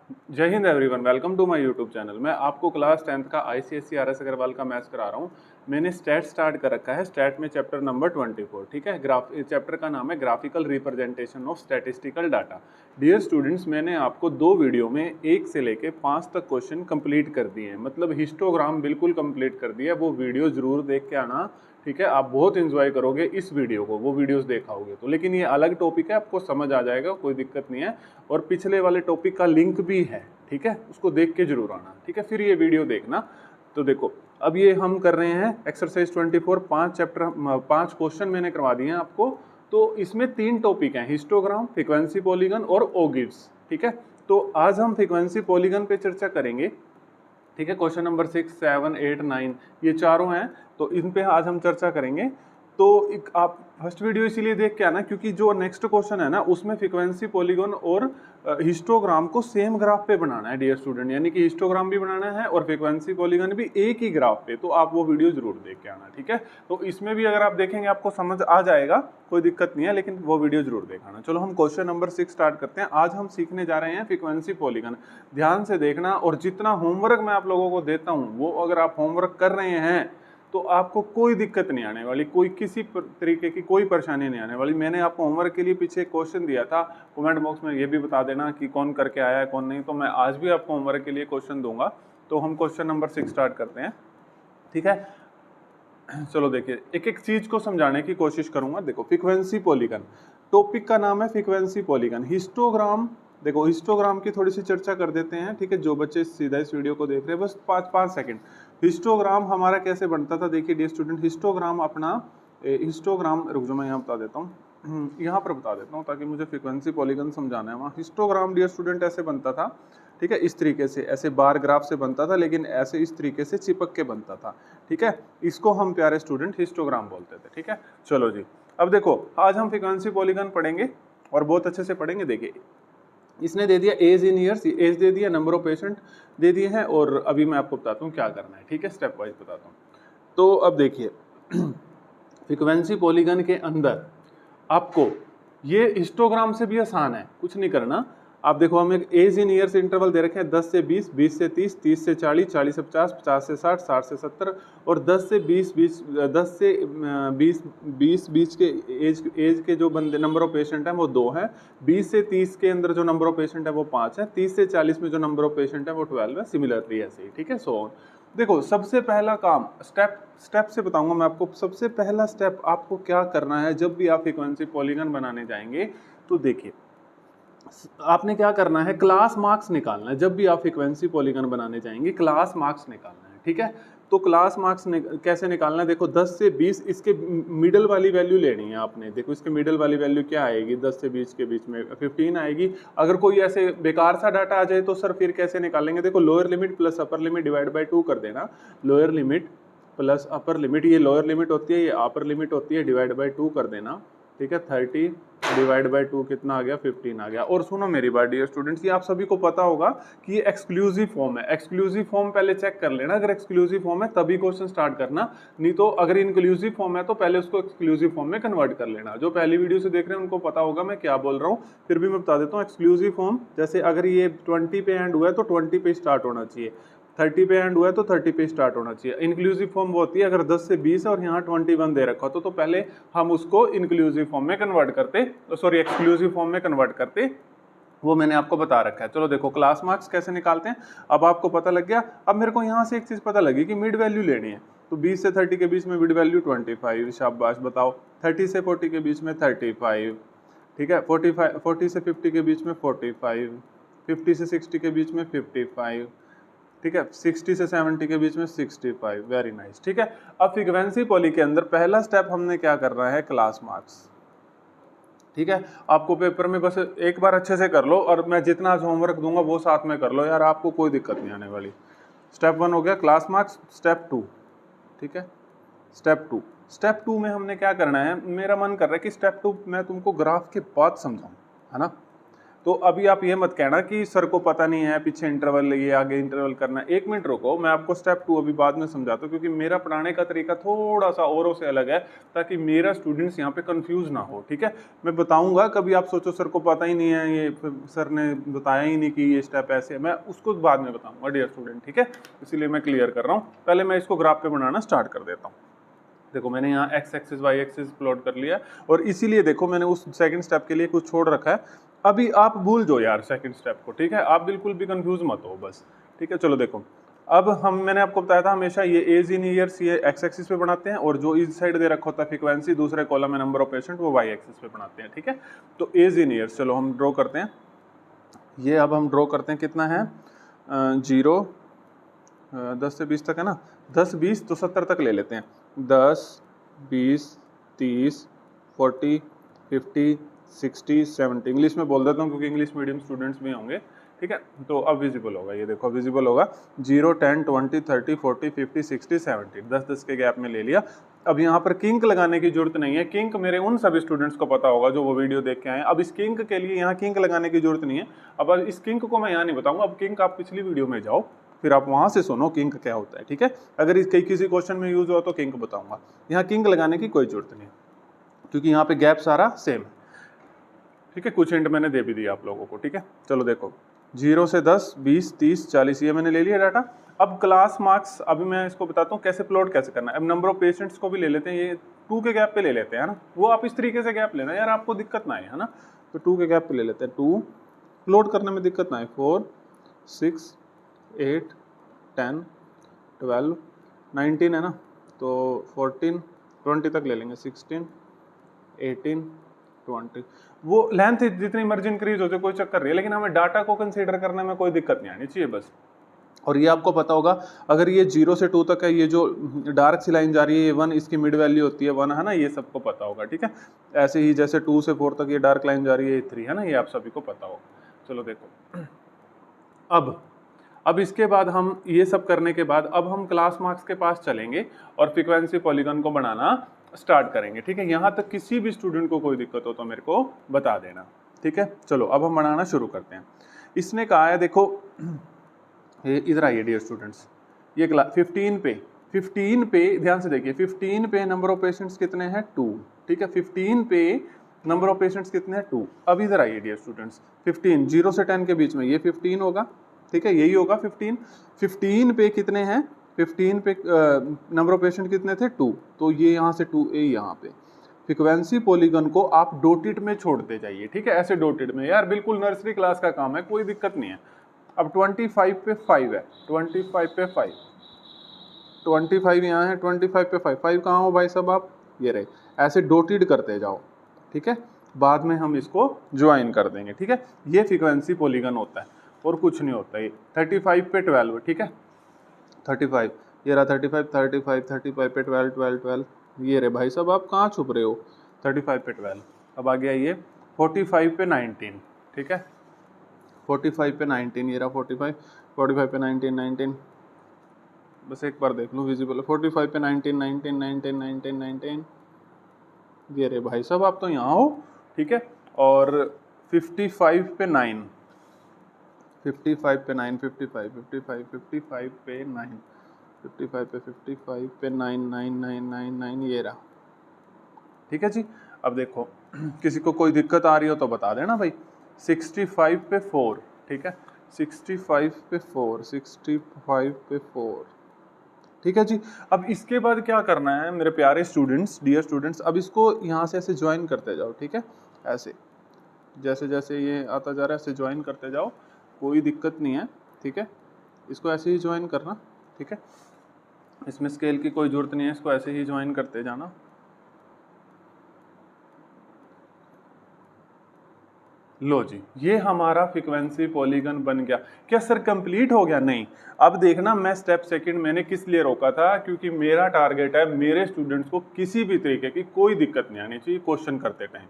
जय Hind everyone, welcome to my YouTube channel. मैं आपको क्लास 10th का आईसीएसई आरएस अग्रवाल का मैथ्स करा रहा हूँ। मैंने स्टैट स्टार्ट कर रखा है। स्टैट में चैप्टर नंबर 24, ठीक है। चैप्टर का नाम है graphical representation of statistical data. Dear students, मैंने आपको 2 वीडियो में 1 से लेके 5 तक क्वेश्चन कंप्लीट कर दिए हैं, मतलब हिस्टोग्राम बिल्कुल कंप्लीट कर दिया है। वो वीडियो जरूर देख के आना, ठीक है। आप बहुत एंजॉय करोगे इस वीडियो को, वो वीडियोस देखा होगे तो। लेकिन ये अलग टॉपिक है, आपको समझ आ जाएगा, कोई दिक्कत नहीं है। और पिछले वाले टॉपिक का लिंक भी है, ठीक है, उसको देख के जरूर आना, ठीक है। फिर ये वीडियो देखना। तो देखो, अब ये हम कर रहे हैं एक्सरसाइज 24, 5 क्वेश्चन मैंने करवा दिए हैं आपको। तो इसमें 3 टॉपिक हैं, हिस्टोग्राम, फ्रीक्वेंसी पॉलीगन और ओगिव्स, ठीक है। तो आज हम फ्रीक्वेंसी पॉलीगन पे चर्चा करेंगे, ठीक है। क्वेश्चन नंबर 6, 7, 8, 9 ये चारों हैं, तो इन पे आज हम चर्चा करेंगे। तो आप फर्स्ट वीडियो इसीलिए देख के आना क्योंकि जो नेक्स्ट क्वेश्चन है ना, उसमें फ्रीक्वेंसी पॉलीगन और हिस्टोग्राम को सेम ग्राफ पे बनाना है डियर स्टूडेंट, यानी कि हिस्टोग्राम भी बनाना है और फ्रीक्वेंसी पॉलीगन भी एक ही ग्राफ पे। तो आप वो वीडियो जरूर देख के आना, ठीक है। तो इसमें भी अगर आप देखेंगे आपको समझ आ जाएगा, कोई दिक्कत नहीं है, लेकिन वो वीडियो जरूर देखाना। चलो हम क्वेश्चन नंबर 6 स्टार्ट करते हैं। आज हम सीखने जा रहे हैं फ्रीक्वेंसी पॉलीगन। ध्यान से देखना, और जितना होमवर्क मैं आप लोगों को देता हूँ वो अगर आप होमवर्क कर रहे हैं तो आपको कोई दिक्कत नहीं आने वाली, कोई किसी तरीके की कोई परेशानी नहीं आने वाली। मैंने आपको होमवर्क के लिए पीछे एक क्वेश्चन दिया था, कमेंट बॉक्स में ये भी बता देना कि कौन करके आया है कौन नहीं। तो मैं आज भी आपको होमवर्क के लिए क्वेश्चन दूंगा। तो हम क्वेश्चन नंबर 6 स्टार्ट करते हैं, ठीक है। चलो देखिए, एक एक चीज को समझाने की कोशिश करूंगा। देखो, फ्रीक्वेंसी पॉलीगन, टॉपिक का नाम है फ्रीक्वेंसी पॉलीगन। हिस्टोग्राम, देखो हिस्टोग्राम की थोड़ी सी चर्चा कर देते हैं, ठीक है। जो बच्चे सीधा इस वीडियो को देख रहे हैं, बस 5 सेकंड। हिस्टोग्राम हमारा कैसे बनता था, देखिए डियर स्टूडेंट, हिस्टोग्राम अपना हिस्टोग्राम, रुक जाओ मैं यहाँ बता देता हूँ, यहाँ पर बता देता हूँ ताकि मुझे फ्रीक्वेंसी पॉलीगन समझाना है। वहाँ हिस्टोग्राम डियर स्टूडेंट ऐसे बनता था, ठीक है, इस तरीके से, ऐसे बार ग्राफ से बनता था, लेकिन ऐसे इस तरीके से चिपक के बनता था, ठीक है। इसको हम प्यारे स्टूडेंट हिस्टोग्राम बोलते थे, ठीक है। चलो जी, अब देखो आज हम फ्रीक्वेंसी पॉलीगन पढ़ेंगे और बहुत अच्छे से पढ़ेंगे। देखिए, इसने दे दिया एज इन ईयर्स, एज दे दिया, नंबर ऑफ पेशेंट दे दिए हैं, और अभी मैं आपको बताता हूँ क्या करना है, ठीक है, स्टेप वाइज बताता हूँ। तो अब देखिए, फ्रीक्वेंसी पॉलीगन के अंदर आपको ये हिस्टोग्राम से भी आसान है, कुछ नहीं करना। आप देखो, हम एक एज इन ईयर्स इंटरवल दे रखे हैं, 10 से 20, 20 से 30, 30 से 40, 40 से 50, 50 से 60, 60 से 70, और 10 से 20, 10 से 20 के एज के जो बंदे नंबर ऑफ पेशेंट हैं वो 2 हैं। 20 से 30 के अंदर जो नंबर ऑफ पेशेंट है वो 5 है। 30 से 40 में जो नंबर ऑफ पेशेंट है वो 12 है। सिमिलरली ऐसे ही, ठीक है। सो देखो, सबसे पहला काम, स्टेप से बताऊंगा मैं आपको। सबसे पहला स्टेप आपको क्या करना है जब भी आप फ्रीक्वेंसी पॉलीगन बनाने जाएंगे, तो देखिए आपने क्या करना है, क्लास मार्क्स निकालना है। जब भी आप फ्रीक्वेंसी पॉलीगन बनाने जाएंगे क्लास मार्क्स निकालना है, ठीक है। तो क्लास मार्क्स कैसे निकालना है, देखो 10 से 20 इसके मिडल वाली वैल्यू लेनी है आपने। देखो इसके मिडल वाली वैल्यू क्या आएगी, 10 से 20 के बीच में 15 आएगी। अगर कोई ऐसे बेकार सा डाटा आ जाए तो सर फिर कैसे निकालेंगे, देखो lower limit plus upper limit divide by 2 कर देना। Lower limit plus upper limit, ये लोअर लिमिट होती है, ये अपर लिमिट होती है, डिवाइड बाई 2 कर देना, ठीक है। 30 डिवाइड बाई 2 कितना आ गया, 15 आ गया। और सुनो मेरी बात डियर स्टूडेंट्स, ये आप सभी को पता होगा कि ये एक्सक्लूसिव फॉर्म है। एक्सक्लूसिव फॉर्म पहले चेक कर लेना, अगर एक्सक्लूसिव फॉर्म है तभी क्वेश्चन स्टार्ट करना, नहीं तो अगर इंक्लूसिव फॉर्म है तो पहले उसको एक्सक्लूसिव फॉर्म में कन्वर्ट कर लेना। जो पहली वीडियो से देख रहे हैं उनको पता होगा मैं क्या बोल रहा हूँ, फिर भी मैं बता देता हूँ। एक्सक्लूसिव फॉर्म, जैसे अगर ये 20 पे एंड हुआ है तो 20 पे स्टार्ट होना चाहिए, 30 पे एंड हुआ है तो 30 पे स्टार्ट होना चाहिए। इंक्लूसिव फॉर्म वो होती है अगर 10 से 20 है और यहाँ 21 दे रखा हो तो पहले हम उसको इंक्लूसिव फॉर्म में कन्वर्ट करते, सॉरी एक्सक्लूसिव फॉर्म में कन्वर्ट करते, वो मैंने आपको बता रखा है। चलो देखो क्लास मार्क्स कैसे निकालते हैं, अब आपको पता लग गया। अब मेरे को यहाँ से एक चीज पता लगी कि मिड वैल्यू लेनी है, तो 20 से 30 के बीच में मिड वैल्यू 25, शाबाश बताओ। 30 से 40 के बीच में 35, ठीक है। 40 से 50 के बीच में 45, 50 से 60 के बीच में 55, ठीक है। 60 से 70 के बीच में 65, वेरी नाइस, ठीक है। अब फ्रीक्वेंसी पॉली के अंदर पहला स्टेप हमने क्या करना है, क्लास मार्क्स, ठीक है। आपको पेपर में बस एक बार अच्छे से कर लो, और मैं जितना आज होमवर्क दूंगा वो साथ में कर लो यार, आपको कोई दिक्कत नहीं आने वाली। स्टेप 1 हो गया क्लास मार्क्स। स्टेप 2, ठीक है, स्टेप 2 में हमने क्या करना है, मेरा मन कर रहा है कि स्टेप 2 मैं तुमको ग्राफ के बाद समझाऊं, है ना। तो अभी आप ये मत कहना कि सर को पता नहीं है, पीछे इंटरवल, ये आगे इंटरवल करना है। 1 मिनट रुको, मैं आपको स्टेप 2 अभी बाद में समझाता हूँ, क्योंकि मेरा पढ़ाने का तरीका थोड़ा सा औरों से अलग है, ताकि मेरा स्टूडेंट्स यहाँ पे कंफ्यूज ना हो, ठीक है। मैं बताऊंगा, कभी आप सोचो सर को पता ही नहीं है, ये सर ने बताया ही नहीं कि ये स्टेप ऐसे है, मैं उसको बाद में बताऊंगा डियर स्टूडेंट, ठीक है। इसीलिए मैं क्लियर कर रहा हूँ। पहले मैं इसको ग्राफ पे बनाना स्टार्ट कर देता हूँ। देखो मैंने यहाँ X axis Y axis plot कर लिया, और इसीलिए देखो मैंने उस सेकंड स्टेप के लिए कुछ छोड़ रखा है। अभी आप भूल जाओ यार सेकंड स्टेप को, ठीक है, आप बिल्कुल भी कंफ्यूज मत हो बस, ठीक है। चलो देखो, अब मैंने आपको बताया था हमेशा ये एज इन ईयर्स ये एक्स एक्सिस पे बनाते हैं, और जो इस साइड दे रखा होता है फ्रीक्वेंसी दूसरे कॉलम में नंबर ऑफ पेशेंट, वो वाई एक्सिस पे बनाते हैं, ठीक है। तो एज इन ईयर्स चलो हम ड्रॉ करते हैं। ये अब हम ड्रॉ करते हैं, कितना है 0 10 से 20 तक है ना, 10 20 तो 70 तक ले लेते हैं। 10 20 30 40 50 60 70, इंग्लिश में बोल देता हूँ क्योंकि इंग्लिश मीडियम स्टूडेंट्स भी होंगे, ठीक है। तो अब विजिबल होगा, ये देखो विजिबल होगा 0 10 20 30 40 50 60 70, 10 के गैप में ले लिया। अब यहाँ पर किंक लगाने की जरूरत नहीं है, किंक मेरे उन सभी स्टूडेंट्स को पता होगा जो वो वीडियो देख के आए। अब इस किंक के लिए यहाँ किंक लगाने की जरूरत नहीं है। अब इस किंक को मैं यहाँ नहीं बताऊंगा, अब किंक आप पिछली वीडियो में जाओ, फिर आप वहां से सुनो किंक क्या होता है, ठीक है। अगर इस किसी क्वेश्चन में यूज हो तो किंक बताऊंगा, यहाँ किंक लगाने की कोई जरूरत नहीं, क्योंकि यहाँ पे गैप सारा सेम है, ठीक है। कुछ हिंट मैंने दे भी दिया आप लोगों को, ठीक है। चलो देखो 0 से 10 20 30 40 ये मैंने ले लिया डाटा। अब क्लास मार्क्स, अभी मैं इसको बताता हूँ कैसे प्लॉट कैसे करना है। अब नंबर ऑफ पेशेंट्स को भी ले लेते हैं, ये 2 के गैप पे ले लेते हैं ना, वो आप इस तरीके से गैप लेना यार, आपको दिक्कत ना आए, है ना। तो 2 के गैप पे ले लेते हैं, 2 प्लॉट करने में दिक्कत ना आए। 4 6 8 10 12 19 है ना, तो 14 20 तक ले लेंगे, 16 18 20, वो लेंथ जितनी मर्जी इंक्रीज हो जाए कोई चक्कर नहीं है, लेकिन हमें डाटा को कंसीडर करने में कोई दिक्कत नहीं आनी चाहिए बस। और ये आपको पता होगा, अगर ये 0 से 2 तक है, ये जो डार्क सी लाइन जा रही है ये 1, इसकी मिड वैल्यू होती है 1, है ना, ये सबको पता होगा, ठीक है। ऐसे ही जैसे 2 से 4 तक ये डार्क लाइन जा रही है, ये 3 है ना, ये आप सभी को पता होगा। चलो देखो, अब इसके बाद हम ये सब करने के बाद अब हम क्लास मार्क्स के पास चलेंगे और फ्रीक्वेंसी पॉलीगॉन को बनाना स्टार्ट करेंगे, ठीक है। यहाँ तक किसी भी स्टूडेंट को कोई दिक्कत हो तो मेरे को बता देना, ठीक है। चलो अब हम बनाना शुरू करते हैं। इसने कहा है, देखो इधर आइए डियर स्टूडेंट्स, ये क्लास 15 पे ध्यान से देखिए, 15 पे नंबर ऑफ पेशेंट्स कितने हैं 2, ठीक है। 15 पे नंबर ऑफ पेशेंट्स कितने हैं 2। अब इधर आइए डियर स्टूडेंट्स, 15 0 से 10 के बीच में ये 15 होगा, ठीक है, यही होगा 15। 15 पे कितने हैं, 15 पे नंबर ऑफ पेशेंट कितने थे 2, तो ये यहाँ से 2a यहाँ पे। फ्रीक्वेंसी पॉलीगन को आप डॉटेड में छोड़ते जाइए, ठीक है, ऐसे डॉटेड में, यार बिल्कुल नर्सरी क्लास का काम है, कोई दिक्कत नहीं है। अब 25 पे 5 है, 25 पे 5, 25 यहाँ है, 25 पे 5 कहाँ हो भाई साहब आप, ये रहे, ऐसे डॉटेड करते जाओ, ठीक है। बाद में हम इसको ज्वाइन कर देंगे, ठीक है। ये फ्रीक्वेंसी पॉलीगन होता है और कुछ नहीं होता। ये 35 पे 12, ठीक है, 35 ये रहा, 35 पे 12 12 12, ये रहे भाई साहब, आप कहाँ छुप रहे हो, 35 पे 12। अब आ गया ये 45 पे 19, ठीक है, 45 पे 19, ये रहा 45 पे 19, बस एक बार देख लूँ विजिबल, 45 पे 19, ये रहे भाई साहब, आप तो यहाँ हो, ठीक है। और 55 पे 9, 55 पे 9, 55 पे 9, 55 पे 9 9 9 9 9, ये रहा, ठीक है जी। अब देखो किसी को कोई दिक्कत आ रही हो तो बता देना भाई। 65 पे 4, ठीक है, 65 पे 4, 65 पे 4, ठीक है जी। अब इसके बाद क्या करना है मेरे प्यारे स्टूडेंट्स, डियर स्टूडेंट्स, अब इसको यहाँ से ऐसे ज्वाइन करते जाओ, ठीक है, ऐसे जैसे जैसे ये आता जा रहा है ऐसे ज्वाइन करते जाओ, कोई दिक्कत नहीं है, ठीक है। इसको ऐसे ही ज्वाइन करना, ठीक है, इसमें स्केल की कोई जरूरत नहीं है, इसको ऐसे ही ज्वाइन करते जाना। लो जी, ये हमारा फ्रीक्वेंसी पॉलीगन बन गया। क्या सर कंप्लीट हो गया? नहीं, अब देखना मैं स्टेप सेकंड मैंने किस लिए रोका था, क्योंकि मेरा टारगेट है मेरे स्टूडेंट्स को किसी भी तरीके की कोई दिक्कत नहीं आनी चाहिए क्वेश्चन करते टाइम।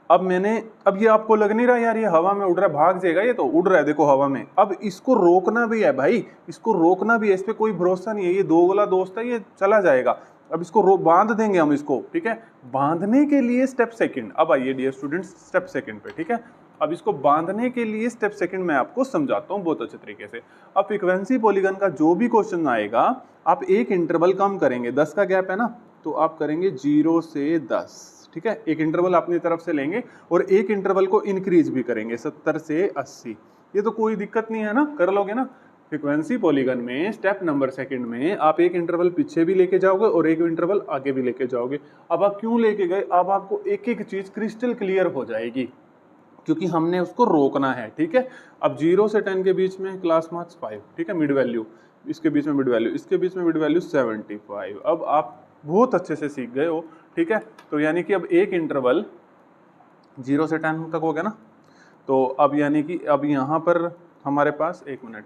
अब ये आपको लग नहीं रहा यार ये हवा में उड़ रहा है, भाग जाएगा, ये तो उड़ रहा है देखो हवा में। अब इसको रोकना भी है भाई, इसको रोकना भी है, इस पर कोई भरोसा नहीं है, ये दो वाला दोस्त है, ये चला जाएगा। अब इसको बांध देंगे हम इसको, ठीक है, बांधने के लिए स्टेप सेकंड। अब आइए डियर स्टूडेंट्स स्टेप सेकंड पे, ठीक है। अब इसको बांधने के लिए स्टेप सेकंड मैं आपको समझाता हूँ बहुत अच्छे तरीके से। अब फ्रीक्वेंसी पॉलीगन का जो भी क्वेश्चन आएगा आप एक इंटरवल कम करेंगे, 10 का गैप है ना, तो आप करेंगे 0 से 10, ठीक है। एक इंटरवल अपनी तरफ से लेंगे और एक इंटरवल को इंक्रीज भी करेंगे 70 से 80। ये तो कोई दिक्कत नहीं है ना, कर लोगे ना। फ्रीक्वेंसी पॉलीगन में स्टेप नंबर सेकंड में आप एक इंटरवल पीछे भी लेके जाओगे और एक इंटरवल आगे भी लेके जाओगे। अब आप क्यों लेके गए, अब आपको एक एक चीज क्रिस्टल क्लियर हो जाएगी क्योंकि हमने उसको रोकना है, ठीक है। अब 0 से 10 के बीच में क्लास मार्क्स 5, ठीक है, मिड वैल्यू, इसके बीच में मिड वैल्यू, इसके बीच में मिड वैल्यू 75। अब आप बहुत अच्छे से सीख गए हो, ठीक है। तो यानी कि अब एक इंटरवल 0 से 10 तक हो गया ना, तो अब यानी कि अब यहाँ पर हमारे पास, एक मिनट,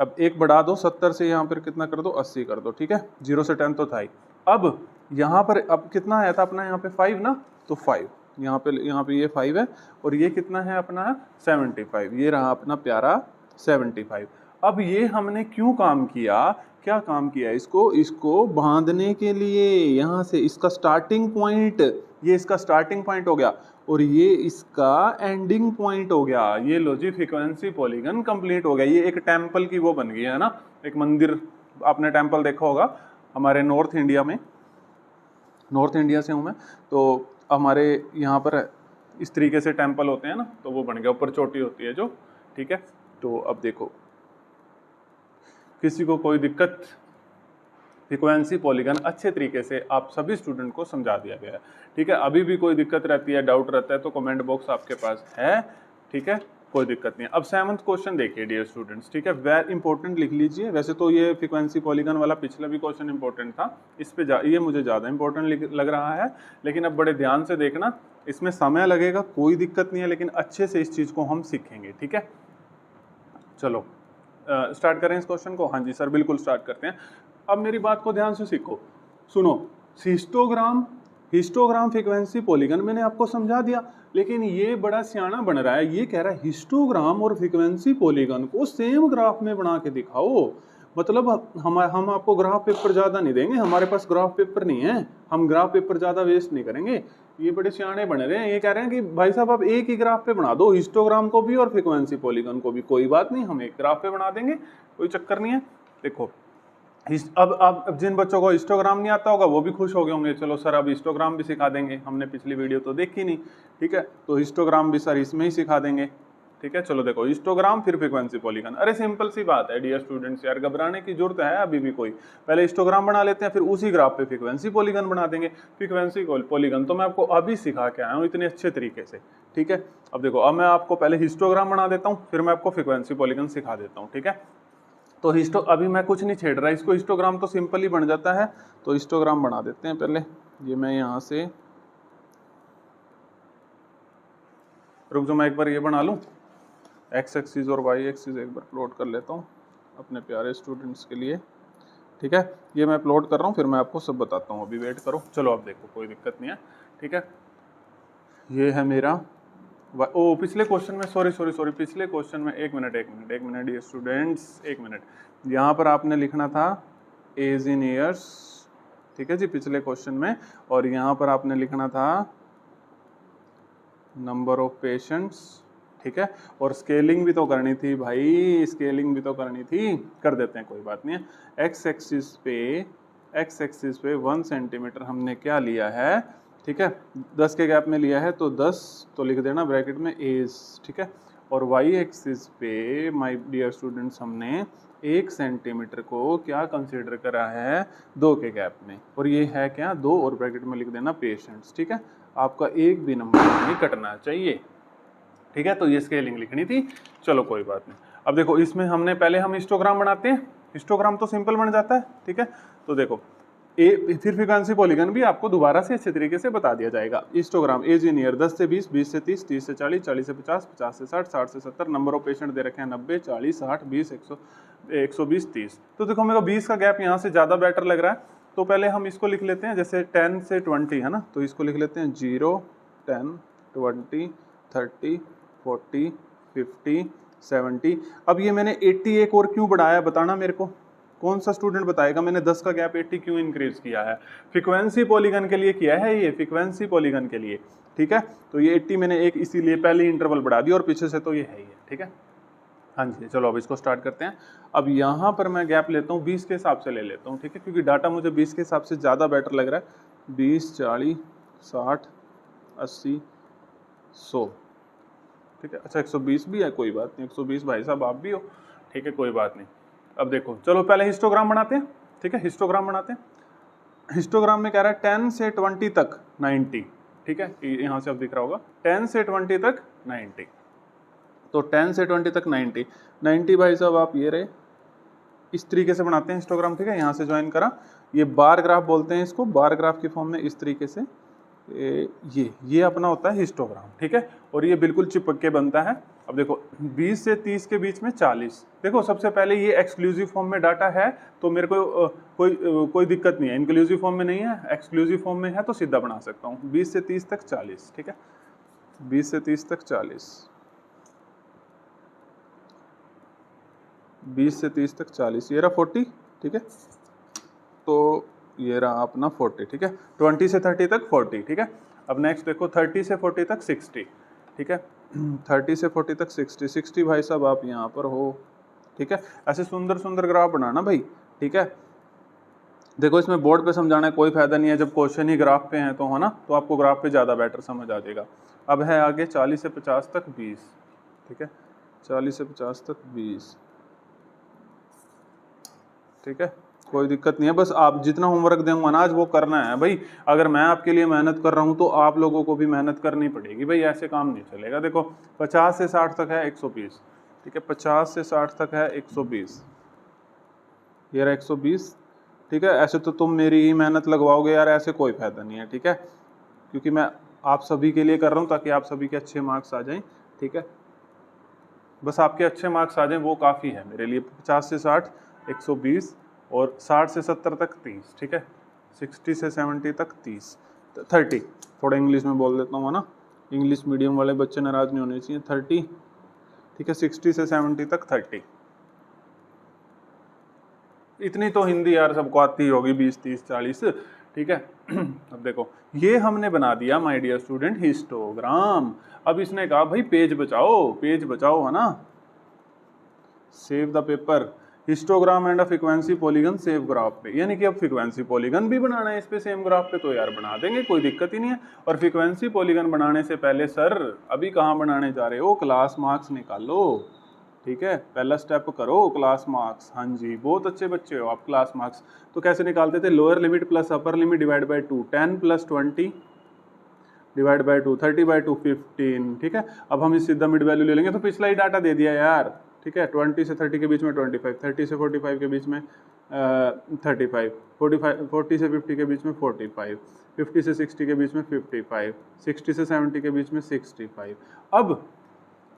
अब एक बढ़ा दो 70 से यहाँ पर कितना कर दो, 80 कर दो, ठीक है। 0 से 10 तो था ही। अब यहाँ पर अब कितना आया था अपना, यहाँ पे 5 ना, तो 5 यहाँ पे ये 5 है और ये कितना है अपना 75, ये रहा अपना प्यारा 75। अब ये हमने क्यों काम किया, क्या काम किया, इसको बांधने के लिए, यहाँ से इसका स्टार्टिंग पॉइंट, ये इसका स्टार्टिंग पॉइंट हो गया और ये इसका एंडिंग पॉइंट हो गया। ये लो जी फ्रीक्वेंसी पॉलीगन कंप्लीट हो गया। ये एक टेम्पल की वो बन गई है ना, एक मंदिर, आपने टेम्पल देखा होगा हमारे नॉर्थ इंडिया में, नॉर्थ इंडिया से हूँ मैं, तो हमारे यहाँ पर इस तरीके से टेम्पल होते हैं ना, तो वो बन गया, ऊपर चोटी होती है जो, ठीक है। तो अब देखो किसी को कोई दिक्कत, फ्रीक्वेंसी पॉलीगन अच्छे तरीके से आप सभी स्टूडेंट को समझा दिया गया है, ठीक है। अभी भी कोई दिक्कत रहती है, डाउट रहता है तो कमेंट बॉक्स आपके पास है, ठीक है, कोई दिक्कत नहीं है। अब 7th क्वेश्चन देखिए डियर स्टूडेंट्स, ठीक है, वेरी इंपॉर्टेंट लिख लीजिए। वैसे तो ये फ्रीक्वेंसी पॉलीगन वाला पिछला भी क्वेश्चन इंपॉर्टेंट था, इस पे ये मुझे ज़्यादा इंपॉर्टेंट लग रहा है, लेकिन अब बड़े ध्यान से देखना, इसमें समय लगेगा, कोई दिक्कत नहीं है, लेकिन अच्छे से इस चीज़ को हम सीखेंगे, ठीक है। चलो स्टार्ट करें इस क्वेश्चन को। हाँ जी सर, बिल्कुल स्टार्ट करते हैं। अब मेरी बात को ध्यान से सीखो, सुनो। हिस्टोग्राम फ्रीक्वेंसी पॉलीगन मैंने आपको समझा दिया, लेकिन ये बड़ा सियाना बन रहा है, ये कह रहा है हिस्टोग्राम और फ्रीक्वेंसी पॉलीगन को सेम ग्राफ में बना के दिखाओ। मतलब हम आपको ग्राफ पेपर ज़्यादा नहीं देंगे, हमारे पास ग्राफ पेपर नहीं है, हम ग्राफ पेपर ज़्यादा वेस्ट नहीं करेंगे। ये बड़े सियाने बने रहे हैं, ये कह रहे हैं कि भाई साहब आप एक ही ग्राफ पे बना दो, हिस्टोग्राम को भी और फ्रीक्वेंसी पॉलीगन को भी। कोई बात नहीं, हम एक ग्राफ पे बना देंगे, कोई चक्कर नहीं है। देखो अब जिन बच्चों को हिस्टोग्राम नहीं आता होगा वो भी खुश हो गए होंगे, चलो सर अब हिस्टोग्राम भी सिखा देंगे, हमने पिछली वीडियो तो देखी नहीं, ठीक है, तो हिस्टोग्राम भी सर इसमें ही सिखा देंगे, ठीक है। चलो देखो हिस्टोग्राम फिर फ्रीक्वेंसी पॉलीगन, अरे सिंपल सी बात है डियर स्टूडेंट्स, यार घबराने की जरूरत है अभी भी कोई, पहले हिस्टोग्राम बना लेते हैं, फिर उसी ग्राफ पे फ्रीक्वेंसी पॉलीगन बना देंगे। फ्रीक्वेंसी पॉलीगन तो मैं आपको अभी सिखा के आया हूँ इतने अच्छे तरीके से, ठीक है। अब देखो, अब मैं आपको पहले हिस्टोग्राम बना देता हूँ, फिर मैं आपको फ्रीक्वेंसी पॉलीगन सिखा देता हूँ, ठीक है। तो अभी मैं कुछ नहीं छेड़ रहा, इसको हिस्टोग्राम तो सिंपल ही बन जाता है, तो हिस्टोग्राम बना देते हैं पहले। ये मैं यहाँ से रुक जाओ, मैं एक बार ये बना लूँ, एक्स एक्सिस और वाई एक्सिस एक बार प्लॉट कर लेता हूँ अपने प्यारे स्टूडेंट्स के लिए, ठीक है। ये मैं प्लॉट कर रहा हूँ, फिर मैं आपको सब बताता हूँ, अभी वेट करो। चलो अब देखो, कोई दिक्कत नहीं है, ठीक है। ये है मेरा ओ पिछले क्वेश्चन में, सॉरी पिछले क्वेश्चन में, एक मिनट ये स्टूडेंट्स, एक मिनट, यहाँ पर आपने लिखना था एज इन ईयर्स, ठीक है जी, पिछले क्वेश्चन में, और यहाँ पर आपने लिखना था नंबर ऑफ पेशेंट्स, ठीक है। और स्केलिंग भी तो करनी थी भाई, स्केलिंग भी तो करनी थी, कर देते हैं, कोई बात नहीं है। एक्स एक्सिस पे 1 सेंटीमीटर हमने क्या लिया है, ठीक है, 10 के गैप में लिया है, तो 10 तो लिख देना ब्रैकेट में एज, ठीक है। और वाई एक्सिस पे माय डियर स्टूडेंट्स हमने 1 सेंटीमीटर को क्या कंसीडर करा है, 2 के गैप में, और ये है क्या 2, और ब्रैकेट में लिख देना पेशेंट्स, ठीक है। आपका एक भी नंबर नहीं कटना चाहिए, ठीक है। तो ये स्केलिंग लिखनी थी, चलो कोई बात नहीं। अब देखो इसमें हमने पहले हम हिस्टोग्राम बनाते हैं, हिस्टोग्राम तो सिंपल बन जाता है, ठीक है। तो देखो फिर फ्रीक्वेंसी पॉलीगन भी आपको दोबारा से अच्छे तरीके से बता दिया जाएगा। हिस्टोग्राम एज इन ईयर 10 से 20, 20 से 30, 30 से 40, 40 से 50, 50 से 60, 60 से 70, नंबर ऑफ पेशेंट दे रखे हैं 90, 40, 60, 20, 120, 30। तो देखो मेरे को 20 का गैप यहाँ से ज़्यादा बेटर लग रहा है, तो पहले हम इसको लिख लेते हैं, जैसे 10 से 20 है ना, तो इसको लिख लेते हैं 0, 10, 20, 30, 40, 50, 70। अब ये मैंने 80 एक और क्यों बढ़ाया बताना मेरे को, कौन सा स्टूडेंट बताएगा मैंने 10 का गैप 80 क्यों इंक्रीज किया है? फ्रीक्वेंसी पॉलीगन के लिए किया है, ये फ्रीक्वेंसी पॉलीगन के लिए, ठीक है। तो ये 80 मैंने एक इसीलिए पहले इंटरवल बढ़ा दिया और पीछे से तो ये है ही है, ठीक है। हाँ जी, चलो अब इसको स्टार्ट करते हैं। अब यहाँ पर मैं गैप लेता हूँ 20 के हिसाब से ले लेता हूँ, ठीक है, क्योंकि डाटा मुझे 20 के हिसाब से ज़्यादा बेटर लग रहा है। 20, 40, 60, 80, 100, ठीक है। अच्छा 120 भी है, कोई बात नहीं, 120 भाई साहब आप भी हो, ठीक है, कोई बात नहीं। अब देखो, चलो पहले हिस्टोग्राम बनाते हैं, ठीक है, हिस्टोग्राम बनाते हैं। हिस्टोग्राम में कह रहा है 10 से 20 तक 90, ठीक है, यहाँ से अब दिख रहा होगा 10 से 20 तक 90, तो 10 से 20 तक 90 भाई साहब आप ये रहे, इस तरीके से बनाते हैं हिस्टोग्राम, ठीक है। यहाँ से ज्वाइन करा, ये बार ग्राफ बोलते हैं इसको, बार ग्राफ की फॉर्म में इस तरीके से ये अपना होता है हिस्टोग्राम, ठीक है। और ये बिल्कुल चिपक के बनता है। अब देखो 20 से 30 के बीच में 40, देखो सबसे पहले ये एक्सक्लूसिव फॉर्म में डाटा है तो मेरे को कोई दिक्कत नहीं है, इंक्लूसिव फॉर्म में नहीं है, एक्सक्लूसिव फॉर्म में है तो सीधा बना सकता हूँ। 20 से 30 तक 40, ठीक है, 20 से 30 तक 40, 20 से 30 तक 40, ये रहा 40, ठीक है, तो ये रहा अपना 40, ठीक है। 20 से 30 तक 40, ठीक है। अब नेक्स्ट देखो 30 से 40 तक 60, ठीक है, 30 से 40 तक 60 भाई साहब आप यहाँ पर हो, ठीक है। ऐसे सुंदर सुंदर ग्राफ बनाना भाई, ठीक है। देखो इसमें बोर्ड पे समझाना है कोई फायदा नहीं है, जब क्वेश्चन ही ग्राफ पे हैं तो, है ना, तो आपको ग्राफ पे ज़्यादा बेटर समझ आ जाएगा। अब है आगे 40 से 50 तक 20, ठीक है, 40 से 50 तक 20, ठीक है, कोई दिक्कत नहीं है। बस आप जितना होमवर्क दूंगा ना आज वो करना है भाई। अगर मैं आपके लिए मेहनत कर रहा हूँ तो आप लोगों को भी मेहनत करनी पड़ेगी भाई, ऐसे काम नहीं चलेगा। देखो 50 से 60 तक है 120, ठीक है, 50 से 60 तक है 120, ये रहा 120, ठीक है। ऐसे तो तुम मेरी ही मेहनत लगवाओगे यार, ऐसे कोई फायदा नहीं है, ठीक है, क्योंकि मैं आप सभी के लिए कर रहा हूँ ताकि आप सभी के अच्छे मार्क्स आ जाएं, ठीक है। बस आपके अच्छे मार्क्स आ जाएं वो काफ़ी है मेरे लिए। 50 से 60 120 और 60 से 70 तक 30, ठीक है, 60 से 70 तक 30, 30, थोड़ा इंग्लिश में बोल देता हूँ, है ना, इंग्लिश मीडियम वाले बच्चे नाराज नहीं होने चाहिए, 30, ठीक है, 60 से 70 तक 30। इतनी तो हिंदी यार सबको आती होगी, 20, 30, 40, ठीक है। अब देखो ये हमने बना दिया माय डियर स्टूडेंट हिस्टोग्राम। अब इसने कहा भाई पेज बचाओ, है ना, save the paper, histogram and frequency polygon save graph पे, यानी कि अब फ्रीक्वेंसी पॉलीगन भी बनाना है इस पे सेम ग्राफ पे, तो यार बना देंगे, कोई दिक्कत ही नहीं है। और फ्रीक्वेंसी पॉलीगन बनाने से पहले सर अभी कहाँ बनाने जा रहे हो, क्लास मार्क्स निकालो, ठीक है, पहला स्टेप करो क्लास मार्क्स। हाँ जी, बहुत अच्छे बच्चे हो आप। क्लास मार्क्स तो कैसे निकालते थे, lower limit plus upper limit divide by 2, 10 plus 20 divide by 2, 30 by 2 15, ठीक है। अब हम इस सीधा मिड वैल्यू ले लेंगे, तो पिछला ही डाटा दे दिया यार, ठीक है। 20 से 30 के बीच में 25, 30 से 45 के बीच में 35, 40 से 50 के बीच में 45, 50 से 60 के बीच में 55, 60 से 70 के बीच में 65। अब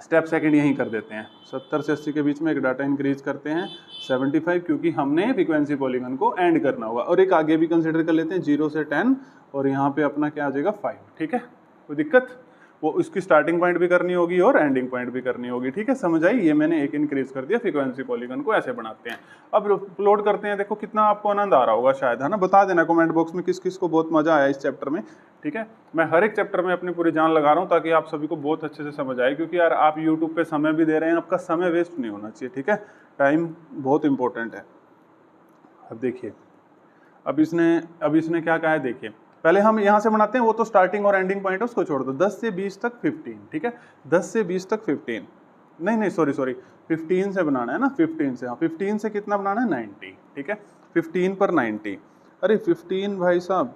स्टेप सेकंड यहीं कर देते हैं, 70 से 80 के बीच में एक डाटा इंक्रीज करते हैं 75, क्योंकि हमने फ्रीक्वेंसी पॉलीगन को एंड करना होगा। और एक आगे भी कंसिडर कर लेते हैं 0 से 10, और यहाँ पे अपना क्या आ जाएगा 5, ठीक है, कोई दिक्कत, वो उसकी स्टार्टिंग पॉइंट भी करनी होगी और एंडिंग पॉइंट भी करनी होगी, ठीक है, समझ आई। ये मैंने एक इंक्रीज कर दिया, फ्रीक्वेंसी पॉलीगन को ऐसे बनाते हैं। अब अपलोड करते हैं, देखो कितना आपको आनंद आ रहा होगा शायद, है ना, बता देना कमेंट बॉक्स में किस किस को बहुत मजा आया इस चैप्टर में, ठीक है। मैं हर एक चैप्टर में अपनी पूरी जान लगा रहा हूँ ताकि आप सभी को बहुत अच्छे से समझ आए, क्योंकि यार आप यूट्यूब पे समय भी दे रहे हैं, आपका समय वेस्ट नहीं होना चाहिए, ठीक है, टाइम बहुत इंपॉर्टेंट है। अब देखिए अब इसने क्या कहा है, देखिए पहले हम यहाँ से बनाते हैं, वो तो स्टार्टिंग और एंडिंग पॉइंट है उसको छोड़ दो। 10 से 20 तक 15, ठीक है, 10 से 20 तक 15, नहीं सॉरी 15 से बनाना है ना, 15 से, हाँ 15 से कितना बनाना है 90, ठीक है, 15 पर 90, अरे 15 भाई साहब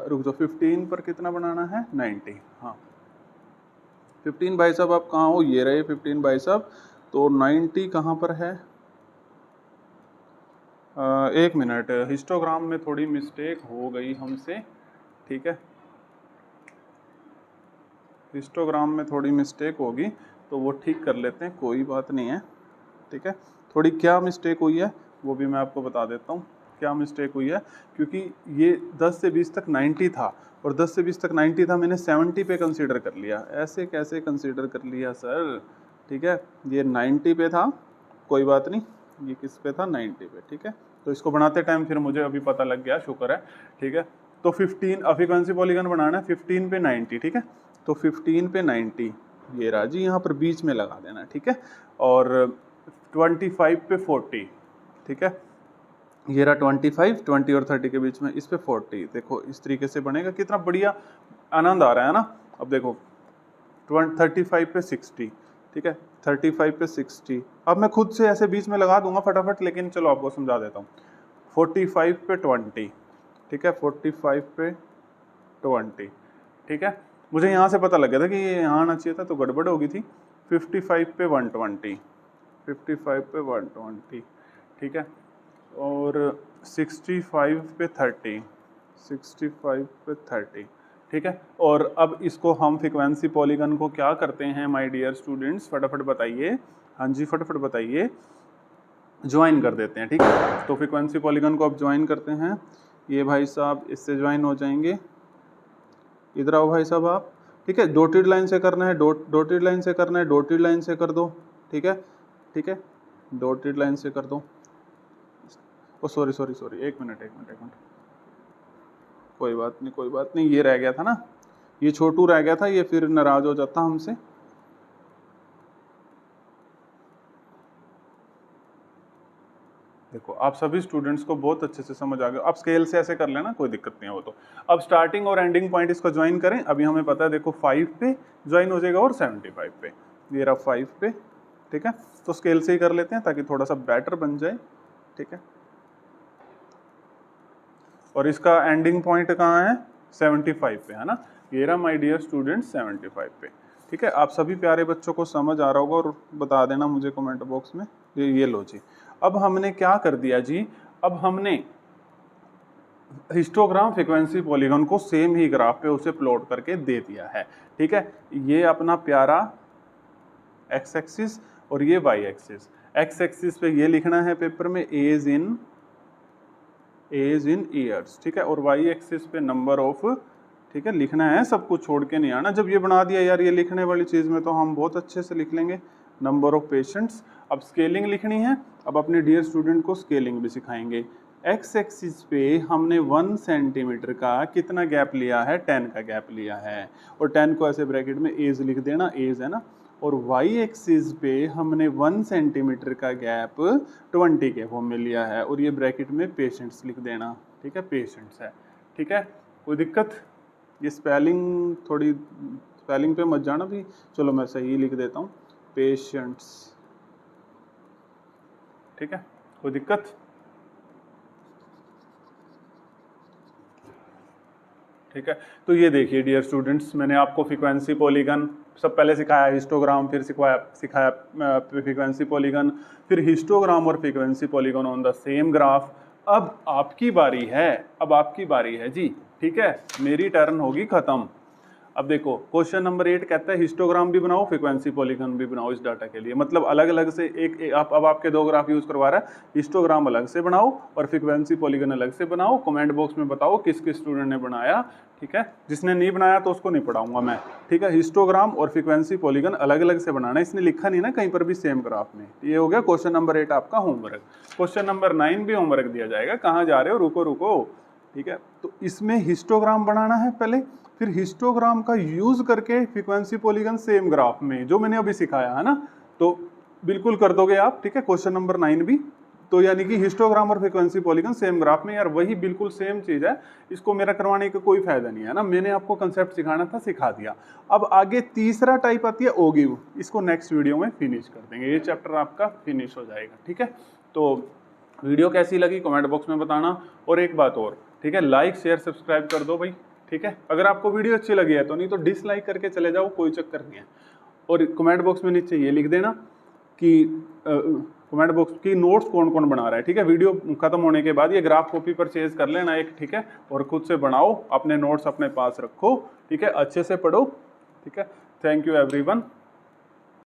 रुक जाओ, 15 पर कितना बनाना है 90, हाँ 15 भाई साहब आप कहाँ हो, ये रहे 15 भाई साहब, तो 90 कहाँ पर है, एक मिनट, हिस्टोग्राम में थोड़ी मिस्टेक हो गई हमसे, ठीक है, हिस्टोग्राम में थोड़ी मिस्टेक होगी तो वो ठीक कर लेते हैं, कोई बात नहीं है, ठीक है। थोड़ी क्या मिस्टेक हुई है वो भी मैं आपको बता देता हूँ क्या मिस्टेक हुई है, क्योंकि ये 10 से 20 तक 90 था और 10 से 20 तक 90 था, मैंने 70 पे कंसीडर कर लिया, ऐसे कैसे कंसीडर कर लिया सर, ठीक है, ये 90 पे था, कोई बात नहीं, ये किस पे था 90 पे, ठीक है। तो इसको बनाते टाइम फिर मुझे अभी पता लग गया, शुक्र है, ठीक है। तो 15 फ्रीक्वेंसी पॉलीगन बनाना है 15 पे 90, ठीक है। तो 15 पे 90 ये रहा जी, यहाँ पर बीच में लगा देना, ठीक है। और 25 पे 40, ठीक है, ये रहा 25, 20 और 30 के बीच में, इस पे 40। देखो इस तरीके से बनेगा, कितना बढ़िया आनंद आ रहा है ना। अब देखो 35 पे 60, ठीक है, 35 पे 60। अब मैं खुद से ऐसे बीच में लगा दूंगा फटाफट, लेकिन चलो आपको समझा देता हूँ। 45 पे 20, ठीक है, 45 पे 20, ठीक है। मुझे यहाँ से पता लग गया था कि ये यहाँ आना चाहिए था, तो गड़बड़ हो गई थी। 55 पे 120, 55 पे 120, ठीक है। और 65 पे 30, 65 पे 30, ठीक है। और अब इसको हम फ्रीक्वेंसी पॉलीगन को क्या करते हैं माय डियर स्टूडेंट्स, फटाफट बताइए। हाँ जी फटाफट बताइए। ज्वाइन कर देते हैं, ठीक है। तो फ्रीक्वेंसी पॉलीगन को अब ज्वाइन करते हैं। ये भाई साहब इससे ज्वाइन हो जाएंगे, इधर आओ भाई साहब आप, ठीक है। डॉटेड लाइन से करना है, डॉटेड लाइन से करना है, डॉटेड लाइन से कर दो, ठीक है, ठीक है, डॉटेड लाइन से कर दो। ओ सॉरी सॉरी सॉरी, एक मिनट, कोई बात नहीं कोई बात नहीं, ये रह गया था ना, ये छोटू रह गया था, ये फिर नाराज हो जाता हमसे। देखो आप सभी स्टूडेंट्स को बहुत अच्छे से समझ आ गया। आप स्केल से ऐसे कर लेना, कोई दिक्कत नहीं है वो तो। अब स्टार्टिंग और एंडिंग पॉइंट इसको ज्वाइन करें। अभी हमें पता है, देखो 5 पे ज्वाइन हो जाएगा और 75 पे, ये रहा 5 पे, ठीक है। तो स्केल से ही कर लेते हैं ताकि थोड़ा सा बेटर बन जाए, ठीक है। और इसका एंडिंग पॉइंट कहाँ है, 75 पे, है ना। ये रहा माय डियर स्टूडेंट्स 75 पे, ठीक है। आप सभी प्यारे बच्चों को समझ आ रहा होगा, और बता देना मुझे कमेंट बॉक्स में। ये लो जी, अब हमने क्या कर दिया जी, अब हमने हिस्टोग्राम फ्रीक्वेंसी पॉलीगन को सेम ही ग्राफ पे उसे प्लॉट करके दे दिया है, ठीक है। ये अपना प्यारा एक्स एक्सिस और ये वाई एक्सिस। एक्स एक्सिस पे ये लिखना है पेपर में एज इन ईयर्स, ठीक है। और वाई एक्सिस पे नंबर ऑफ, ठीक है, लिखना है, सब कुछ छोड़ के नहीं आना। जब ये बना दिया यार ये लिखने वाली चीज़ में, तो हम बहुत अच्छे से लिख लेंगे नंबर ऑफ पेशेंट्स। अब स्केलिंग लिखनी है, अब अपने डियर स्टूडेंट को स्केलिंग भी सिखाएंगे। एक्स एक्सिस पे हमने 1 सेंटीमीटर का कितना गैप लिया है, 10 का गैप लिया है, और 10 को ऐसे ब्रैकेट में एज लिख देना, एज है ना। और वाई एक्सिस पे हमने 1 सेंटीमीटर का गैप 20 के फॉर्म में लिया है, और ये ब्रैकेट में पेशेंट्स लिख देना, ठीक है, पेशेंट्स है, ठीक है। कोई दिक्कत, ये स्पेलिंग थोड़ी, स्पेलिंग पे मत जाना भी, चलो मैं सही लिख देता हूँ, पेशेंट्स, ठीक है। कोई दिक्कत, ठीक है। तो ये देखिए डियर स्टूडेंट्स, मैंने आपको फ्रीक्वेंसी पॉलीगन सब पहले सिखाया, हिस्टोग्राम फिर सिखाया फ्रीक्वेंसी पॉलीगन, फिर हिस्टोग्राम और frequency polygon on the same graph. अब आपकी बारी है, अब आपकी बारी है जी, ठीक है, मेरी टर्न होगी खत्म। अब देखो क्वेश्चन नंबर 8 कहता है हिस्टोग्राम भी बनाओ फ्रीक्वेंसी पॉलीगन भी बनाओ इस डाटा के लिए, मतलब अलग अलग से अब आपके दो ग्राफ यूज करवा रहा है, हिस्टोग्राम अलग से बनाओ और फ्रीक्वेंसी पॉलीगन अलग से बनाओ। कमेंट बॉक्स में बताओ किस किस स्टूडेंट ने बनाया, ठीक है। जिसने नहीं बनाया तो उसको नहीं पढ़ाऊंगा मैं, ठीक है। हिस्टोग्राम और फ्रीक्वेंसी पॉलीगन अलग अलग से बनाना, इसने लिखा नहीं ना कहीं पर भी सेम ग्राफ में। ये हो गया क्वेश्चन नंबर 8 आपका होमवर्क। क्वेश्चन नंबर 9 भी होमवर्क दिया जाएगा, कहाँ जा रहे हो, रुको रुको, ठीक है। तो इसमें हिस्टोग्राम बनाना है पहले, फिर हिस्टोग्राम का यूज करके फ्रीक्वेंसी पॉलीगन सेम ग्राफ में, जो मैंने अभी सिखाया है ना, तो बिल्कुल कर दोगे आप, ठीक है। क्वेश्चन नंबर 9 भी, तो यानी कि हिस्टोग्राम और फ्रीक्वेंसी पॉलीगन सेम ग्राफ में, यार वही बिल्कुल सेम चीज है, इसको मेरा करवाने का कोई फायदा नहीं है ना, मैंने आपको कंसेप्ट सिखाना था, सिखा दिया। अब आगे तीसरा टाइप आती है ओगिव, इसको नेक्स्ट वीडियो में फिनिश कर देंगे, ये चैप्टर आपका फिनिश हो जाएगा, ठीक है। तो वीडियो कैसी लगी कमेंट बॉक्स में बताना, और एक बात और, ठीक है, लाइक शेयर सब्सक्राइब कर दो भाई, ठीक है। अगर आपको वीडियो अच्छी लगी है तो, नहीं तो डिसलाइक करके चले जाओ, कोई चक्कर नहीं है। और कमेंट बॉक्स में नीचे ये लिख देना कि कमेंट बॉक्स की नोट्स कौन कौन बना रहा है, ठीक है। वीडियो खत्म होने के बाद ये ग्राफ कॉपी परचेज कर लेना एक, ठीक है, और खुद से बनाओ, अपने नोट्स अपने पास रखो, ठीक है, अच्छे से पढ़ो, ठीक है। Thank you everyone.